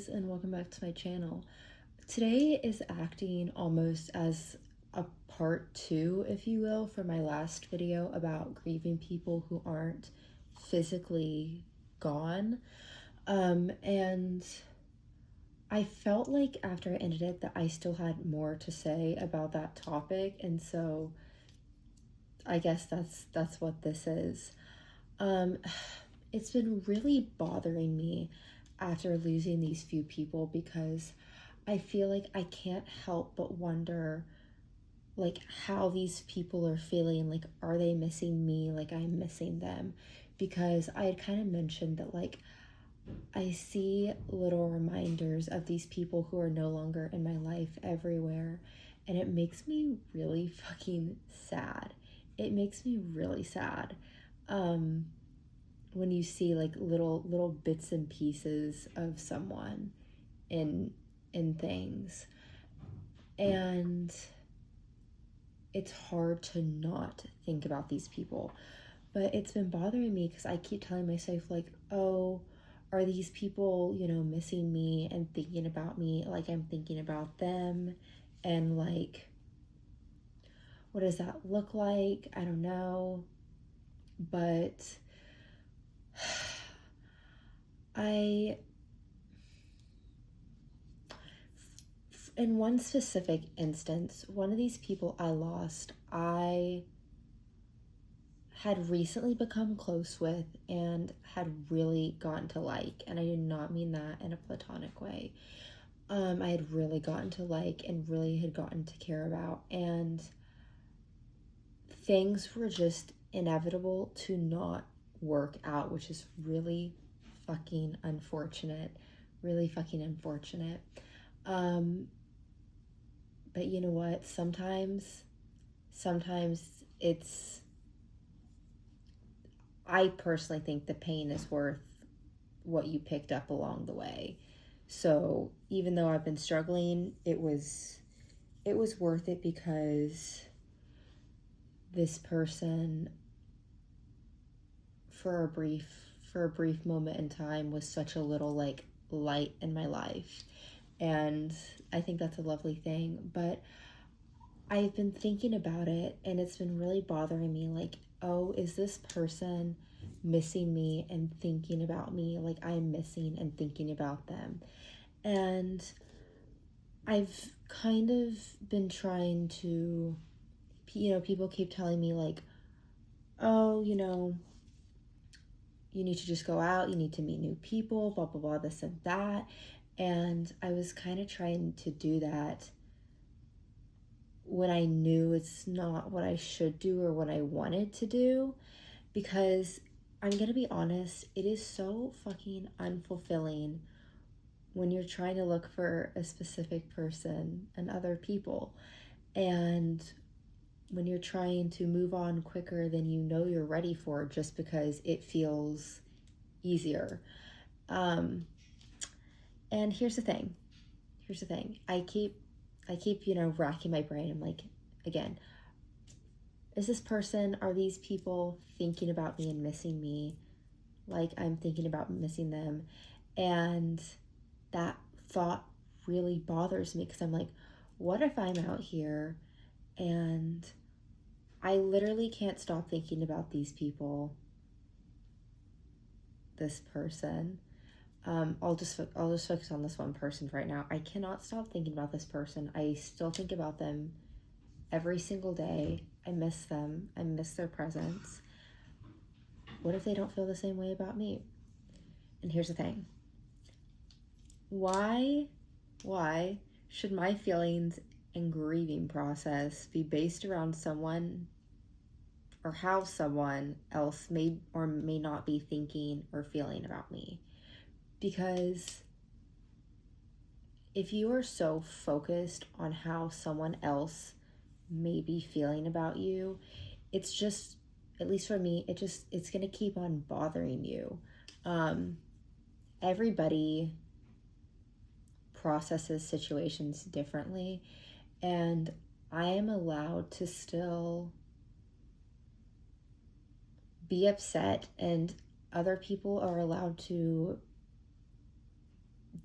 guys, and welcome back to my channel. Today is acting almost as a part 2, if you will, for my last video about grieving people who aren't physically gone. And I felt like after I ended it that I still had more to say about that topic, and so I guess that's what this is. It's been really bothering me after losing these few people because I feel like I can't help but wonder like how these people are feeling. Like, are they missing me like I'm missing them? Because I had kind of mentioned that like I see little reminders of these people who are no longer in my life everywhere, and it makes me really fucking sad. It makes me really sad. When you see like little bits and pieces of someone in things, and it's hard to not think about these people. But it's been bothering me because I keep telling myself like, oh, are these people, missing me and thinking about me like I'm thinking about them? And like, what does that look like? I don't know. But in one specific instance, one of these people I lost, I had recently become close with and had really gotten to like, and I did not mean that in a platonic way. I had really gotten to like and really had gotten to care about, and things were just inevitable to not work out, which is really fucking unfortunate. Really fucking unfortunate. But you know what? Sometimes I personally think the pain is worth what you picked up along the way. So even though I've been struggling, it was worth it because this person for a brief moment in time was such a little like light in my life. And I think that's a lovely thing. But I've been thinking about it and it's been really bothering me. Like, oh, is this person missing me and thinking about me like I'm missing and thinking about them? And I've kind of been trying to, people keep telling me like, oh, you need to just go out, you need to meet new people, blah, blah, blah, this and that. And I was kind of trying to do that when I knew it's not what I should do or what I wanted to do, because I'm going to be honest, it is so fucking unfulfilling when you're trying to look for a specific person and other people, and when you're trying to move on quicker than you know you're ready for just because it feels easier. And here's the thing. I keep, racking my brain. I'm like, again, are these people thinking about me and missing me like I'm thinking about missing them? And that thought really bothers me because I'm like, what if I'm out here and I literally can't stop thinking about these people, this person. I'll just focus on this one person right now. I cannot stop thinking about this person. I still think about them every single day. I miss them. I miss their presence. What if they don't feel the same way about me? And here's the thing. Why should my feelings and grieving process be based around someone or how someone else may or may not be thinking or feeling about me? Because if you are so focused on how someone else may be feeling about you, it's just, at least for me, it's going to keep on bothering you. Everybody processes situations differently, and I am allowed to still be upset, and other people are allowed to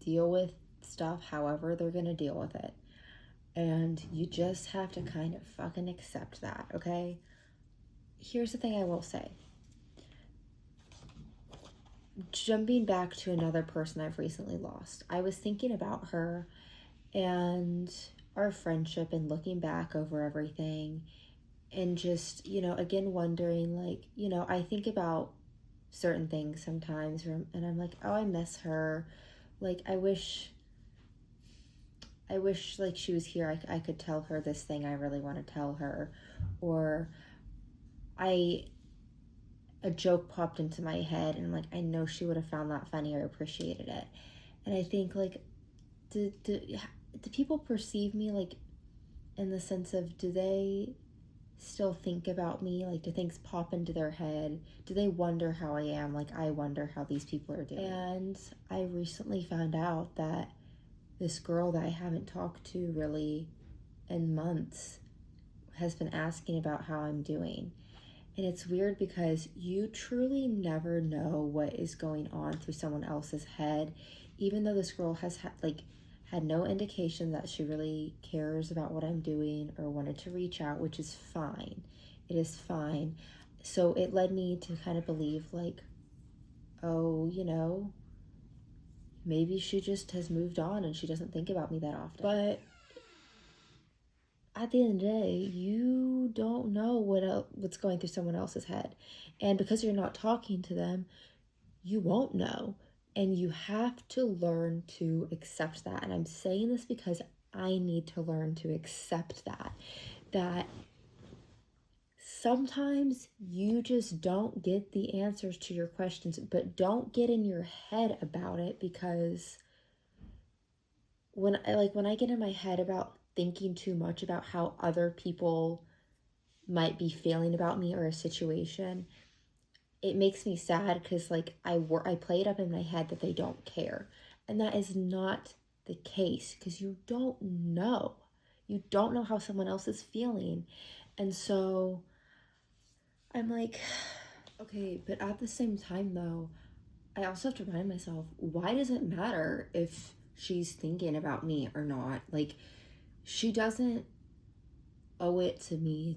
deal with stuff however they're gonna deal with it. And you just have to kind of fucking accept that, okay? Here's the thing I will say. Jumping back to another person I've recently lost, I was thinking about her and our friendship and looking back over everything and just, again, wondering, like, I think about certain things sometimes and I'm like, oh, I miss her. Like, I wish like she was here. I could tell her this thing I really want to tell her. Or a joke popped into my head and like, I know she would have found that funny or appreciated it. And I think, like, do people perceive me, like, in the sense of, do they still think about me? Like, do things pop into their head? Do they wonder how I am? Like, I wonder how these people are doing. And I recently found out that this girl that I haven't talked to really in months has been asking about how I'm doing. And it's weird because you truly never know what is going on through someone else's head, even though this girl has had no indication that she really cares about what I'm doing or wanted to reach out, which is fine. It is fine. So it led me to kind of believe, like, oh, maybe she just has moved on and she doesn't think about me that often. But at the end of the day, you don't know what's going through someone else's head. And because you're not talking to them, you won't know. And you have to learn to accept that. And I'm saying this because I need to learn to accept that sometimes you just don't get the answers to your questions, but don't get in your head about it, because when I get in my head about thinking too much about how other people might be feeling about me or a situation, it makes me sad, because like I play it up in my head that they don't care, and that is not the case, because you don't know how someone else is feeling. And so I'm like, okay, but at the same time though, I also have to remind myself, why does it matter if she's thinking about me or not? Like, she doesn't owe it to me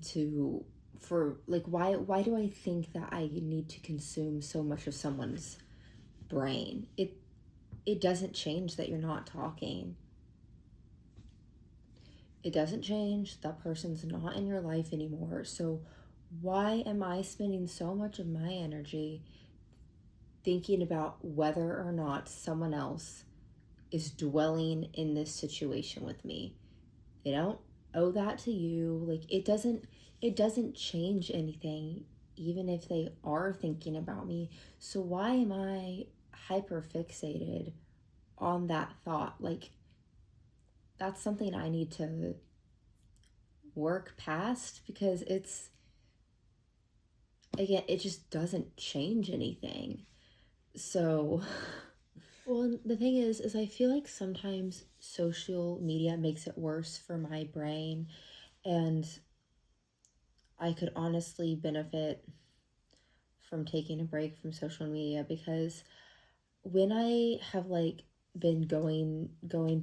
why do I think that I need to consume so much of someone's brain? It doesn't change that you're not talking. It doesn't change that person's not in your life anymore. So why am I spending so much of my energy thinking about whether or not someone else is dwelling in this situation with me? They don't owe that to you. Like, it doesn't change anything, even if they are thinking about me. So why am I hyper fixated on that thought? Like, that's something I need to work past, because it just doesn't change anything. So well, the thing is I feel like sometimes social media makes it worse for my brain, and I could honestly benefit from taking a break from social media, because when I have like been going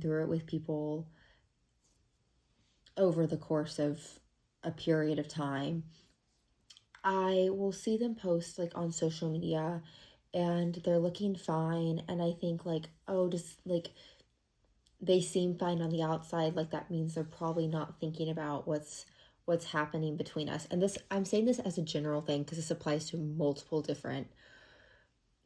through it with people over the course of a period of time, I will see them post like on social media and they're looking fine, and I think like, oh, just like they seem fine on the outside, like that means they're probably not thinking about what's happening between us. And this, I'm saying this as a general thing because this applies to multiple different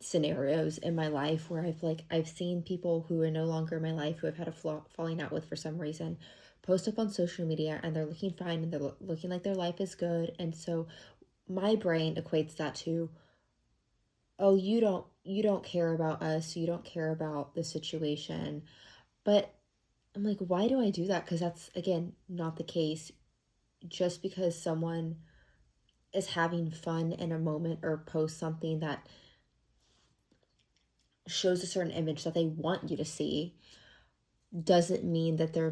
scenarios in my life where I've seen people who are no longer in my life, who I've had a falling out with for some reason, post up on social media and they're looking fine and they're looking like their life is good. And so my brain equates that to, oh, you don't care about us, you don't care about the situation. But I'm like, why do I do that? Because that's, again, not the case. Just because someone is having fun in a moment or post something that shows a certain image that they want you to see doesn't mean that they're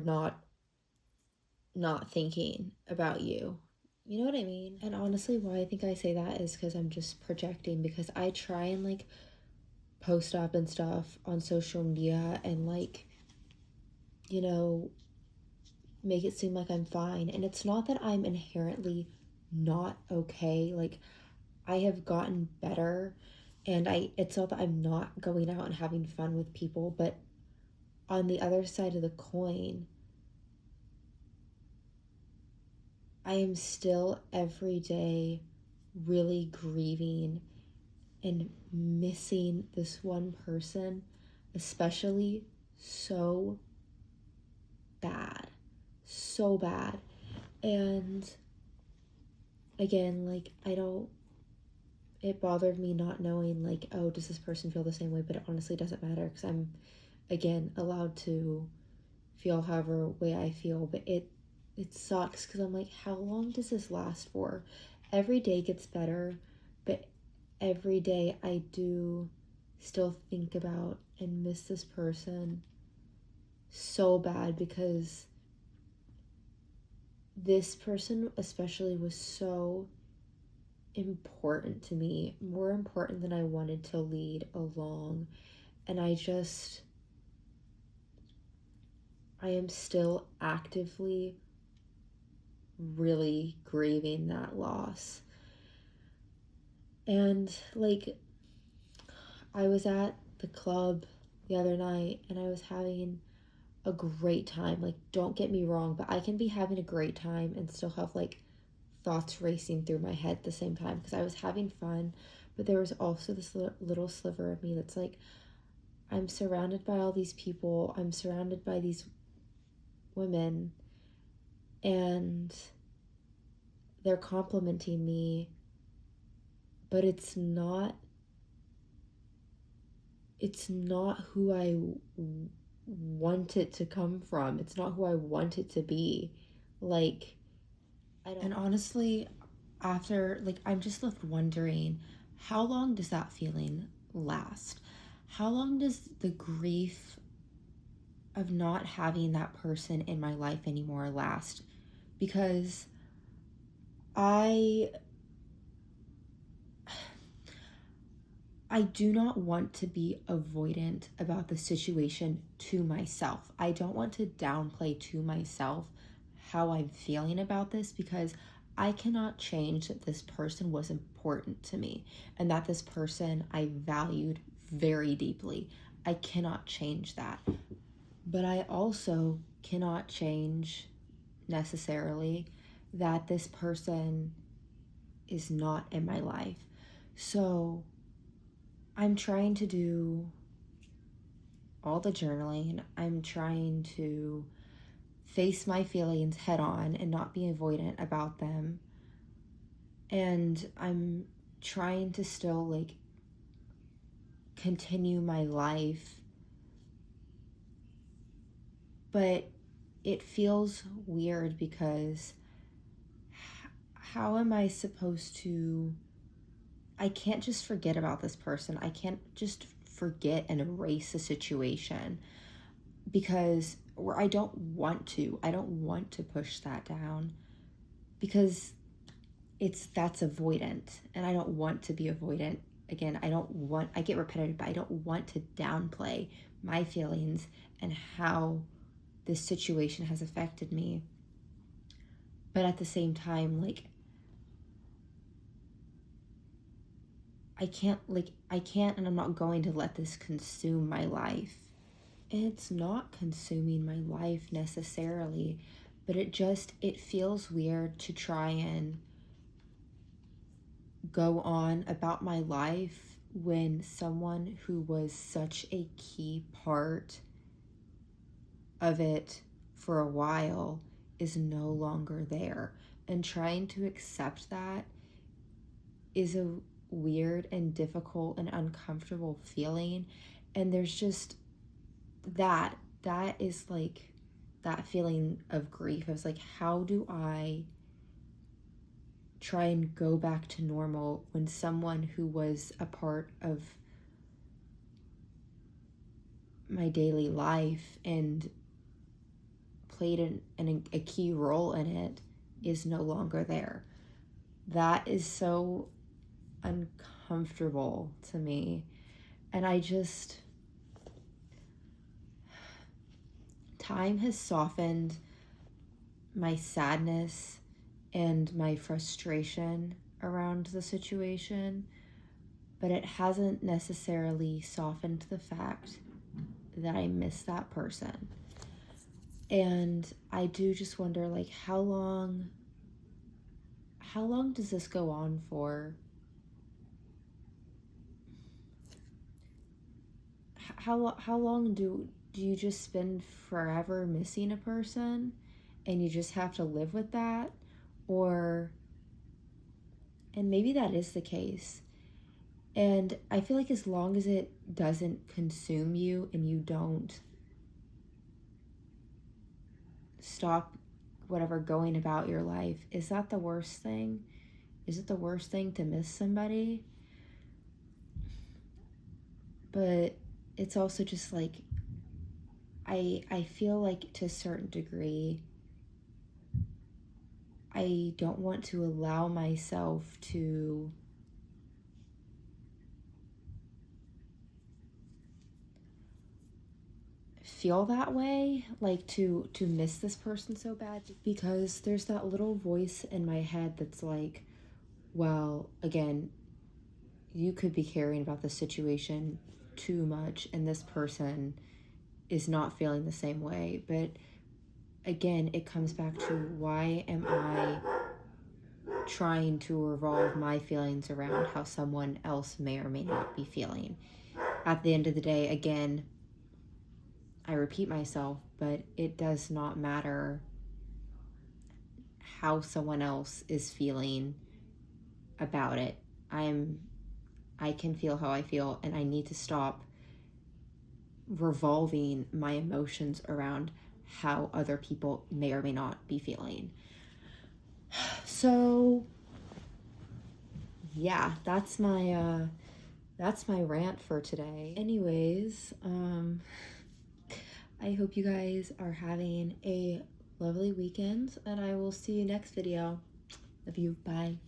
not thinking about you. You know what I mean? And honestly, why I think I say that is because I'm just projecting, because I try and like post up and stuff on social media and like, you know, make it seem like I'm fine. And it's not that I'm inherently not okay. Like, I have gotten better, and it's not that I'm not going out and having fun with people, but on the other side of the coin, I am still every day really grieving and missing this one person, especially so bad. So bad. And again, like, it bothered me not knowing, like, oh, does this person feel the same way? But it honestly doesn't matter because I'm, again, allowed to feel however way I feel. But it sucks because I'm like, how long does this last for? Every day gets better, but every day I do still think about and miss this person so bad because this person especially was so important to me, more important than I wanted to lead along. And I am still actively really grieving that loss. And like, I was at the club the other night and I was having a great time. Like, don't get me wrong, but I can be having a great time and still have like thoughts racing through my head at the same time because I was having fun, but there was also this little sliver of me that's like, I'm surrounded by all these people, I'm surrounded by these women, and they're complimenting me, but it's not who I want it to come from. It's not who I want it to be. Like, and honestly, after, like, I'm just left wondering, how long does that feeling last? How long does the grief of not having that person in my life anymore last? Because I do not want to be avoidant about the situation to myself. I don't want to downplay to myself how I'm feeling about this because I cannot change that this person was important to me and that this person I valued very deeply. I cannot change that. But I also cannot change necessarily that this person is not in my life. So I'm trying to do all the journaling. I'm trying to face my feelings head on and not be avoidant about them. And I'm trying to still like continue my life. But it feels weird because how am I supposed to... I can't just forget about this person. I can't just forget and erase the situation because I don't want to. I don't want to push that down because that's avoidant and I don't want to be avoidant. Again, I get repetitive, but I don't want to downplay my feelings and how this situation has affected me. But at the same time, like, I can't and I'm not going to let this consume my life. It's not consuming my life necessarily, but it feels weird to try and go on about my life when someone who was such a key part of it for a while is no longer there. And trying to accept that is a weird and difficult and uncomfortable feeling. And there's just that is like that feeling of grief. I was like, how do I try and go back to normal when someone who was a part of my daily life and played a key role in it is no longer there? That is so uncomfortable to me. And time has softened my sadness and my frustration around the situation, but it hasn't necessarily softened the fact that I miss that person. And I do just wonder, like, how long does this go on for? How long do you just spend forever missing a person and you just have to live with that? Or, and maybe that is the case. And I feel like as long as it doesn't consume you and you don't stop whatever going about your life, is that the worst thing? Is it the worst thing to miss somebody? But it's also just like, I feel like to a certain degree, I don't want to allow myself to feel that way, like to miss this person so bad, because there's that little voice in my head that's like, well, again, you could be caring about the situation too much and this person is not feeling the same way. But again, it comes back to, why am I trying to revolve my feelings around how someone else may or may not be feeling? At the end of the day, again, I repeat myself, but it does not matter how someone else is feeling about it. I can feel how I feel, and I need to stop revolving my emotions around how other people may or may not be feeling. So yeah, that's my rant for today. Anyways, I hope you guys are having a lovely weekend, and I will see you next video. Love you. Bye.